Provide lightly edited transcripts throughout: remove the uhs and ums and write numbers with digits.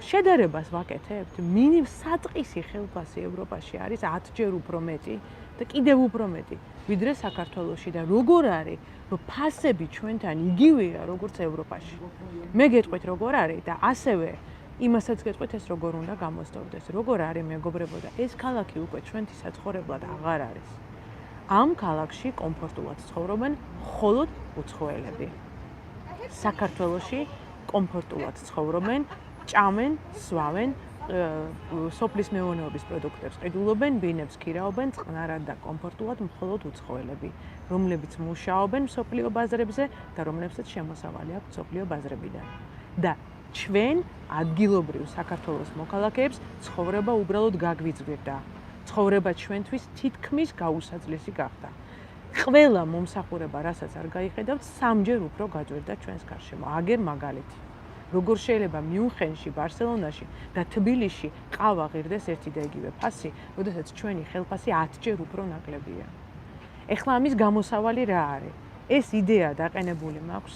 შედარებას ვაკეთებთ, საწყისი ხელფასი ევროპაში არის 10-ჯერ უფრო მეტი და კიდევ უფრო მეტი, ვიდრე საქართველოში და როგორ არის, რომ ფასები ჩვენთან იგივეა, როგორც ევროპაში. მე გეტყვით როგორ არის და ასევე იმასაც გეტყვით ეს როგორ უნდა გამოსწორდეს. როგორ არის მეგობრებო და ეს ქალაქი უკვე ჩვენთვის საცხოვრებლად აღარ არის. ამ ქალაქში კომფორტულად ცხოვრობენ მხოლოდ უცხოელები. საქართველოში კომფორტულად ცხოვრობენ, ჭამენ, სვავენ, სოფლის მეურნეობის პროდუქტებს ყიდულობენ, ბინებს ქირაობენ, წყნარად და კომფორტულად მხოლოდ უცხოელები, რომლებიც მუშაობენ მსოფლიო ბაზრებზე და რომლებსაც შემოსავალი აქვთ მსოფლიო ბაზრებიდან. და ჩვენ ადგილობრივ საქართველოს მოქალაქეებს ცხოვრება უბრალოდ გაგვიძვირდა. ცხოვრება ჩვენთვის თითქმის გაუსაძლისი გახდა. ყველა მომსახურება, რასაც არ გაიხედავთ, 3-ჯერ უფრო გაძვირდა ჩვენს გარშემო. აგერ მაგალითი. როგორ შეიძლება მიუნხენში, ბარსელონაში და თბილისში ყავა ღირდეს ერთი და იგივე ფასი, როდესაც ჩვენი ხელფასი 10-ჯერ უფრო ნაკლებია. ეხლა ამის გამოსავალი რა არის? ეს იდეა დაყენებული მაქვს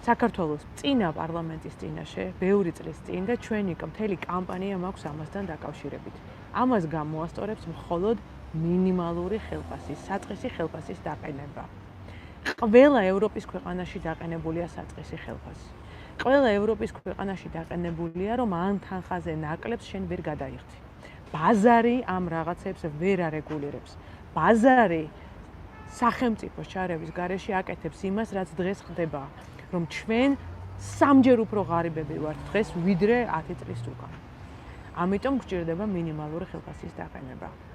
საქართველოს წინა პარლამენტის წინაშე, ბევრი წლის წინ და ჩვენი მთელი კამპანია მაქვს ამასთან დაკავშირებით. ამას გამოასწორებს მხოლოდ მინიმალური ხელფასის, საწყისი ხელფასის დაყენება. ყველა ევროპის ქვეყანაში დაყენებულია საწყისი ხელფასი. ყველა ევროპის ქვეყანაში დაყენებულია, რომ ამ თანხაზე ნაკლებს შენ ვერ გადაიხდი. ბაზარი ამ რაღაცებს ვერ არეგულირებს. ბაზარი სახელმწიფოს ჩარევის გარეშე აკეთებს იმას, რაც დღეს ხდება, რომ ჩვენ 3-ჯერ უფრო ღარიბები ვართ დღეს, ვიდრე 10 წლის უკან. ამიტომ გვჭირდება მინიმალური ხელფასის დაყენება.